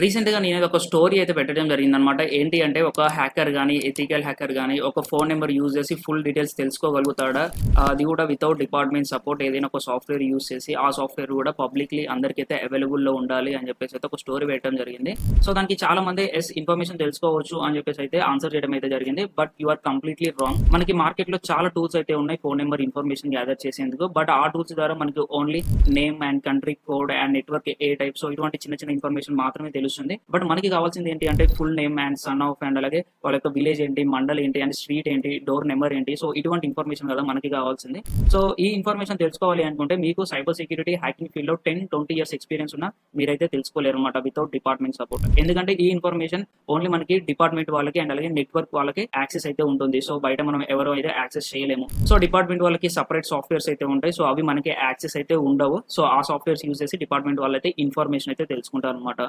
రీసెంట్‌గా నేనైతే ఒక స్టోరీ అయితే పెట్టడం జరిగిందనమాట. ఏంటి అంటే ఒక హ్యాకర్ గాని, ఎథికల్ హ్యాకర్ గాని ఒక ఫోన్ నంబర్ యూజ్ చేసి ఫుల్ డీటెయిల్స్ తెలుసుకోగలుగుతాడా? అది కూడా వితౌట్ డిపార్ట్‌మెంట్ సపోర్ట్ ఏదైనా ఒక సాఫ్ట్‌వేర్ యూజ్ చేసి, ఆ సాఫ్ట్‌వేర్ కూడా పబ్లిక్‌లీ అందరికైతే అవైలబుల్‌లో ఉండాలి అని చెప్పేసి అయితే ఒక స్టోరీ పెట్టడం జరిగింది. సో దానికి చాలా మంది ఇన్ఫర్మేషన్ తెలుసుకోవచ్చు అని చెప్పేసి అయితే ఆన్సర్ చేయడం అయితే జరిగింది. But you are completely wrong. మనకి మార్కెట్‌లో చాలా టూల్స్ అయితే ఉన్నాయి ఫోన్ నంబర్ ఇన్ఫర్మేషన్ గ్యాదర్ చేసేందుకు. బట్ ఆ టూల్స్ ద్వారా మనకి only name and country code and network ఏ టైప్ సో ఇటువంటి చిన్న చిన్న ఇన్ఫర్మేషన్ మాత్రమే తెలుస్తుంది. బట్ మనకి కావాల్సింది ఏంటి అంటే full name and son of and అలాగే వాళ్ళ యొక్క విలేజ్ ఏంటి, మండల్ ఏంటి అండ్ స్ట్రీట్ ఏంటి, డోర్ నెంబర్ ఏంటి. సో ఇటువంటి ఇన్ఫర్మేషన్ కదా మనకి కావాల్సింది. సో ఈ ఇన్ఫర్మేషన్ తెలుసుకోవాలి అనుకుంటే మీకు సైబర్ సెక్యూరిటీ హ్యాకింగ్ ఫీల్డ్ లో 10-20 ఇయర్స్ ఎక్స్పీరియన్స్ ఉన్న మీరైతే తెలుసుకోలేరు అనమాట వితౌట్ డిపార్ట్మెంట్ సపోర్ట్. ఎందుకంటే ఈ ఇన్ఫర్మేషన్ ఓన్లీ మనకి డిపార్ట్మెంట్ వాళ్ళకి అండ్ అలాగే నెట్వర్క్ వాళ్ళకి యాక్సెస్ అయితే ఉంటుంది. సో బయట మనం ఎవరో అయితే యాక్సెస్ చేయలేము. సో డిపార్ట్మెంట్ వాళ్ళకి సపరేట్ సాఫ్ట్వేర్స్ అయితే ఉంటాయి. సో అవి మనకి యాక్సెస్ అయితే ఉండవు. సో ఆ సాఫ్ట్వేర్స్ యూజ్ చేసి డిపార్ట్మెంట్ వాళ్ళైతే ఇన్ఫర్మేషన్ అయితే తెలుసుకుంటారు అనమాట.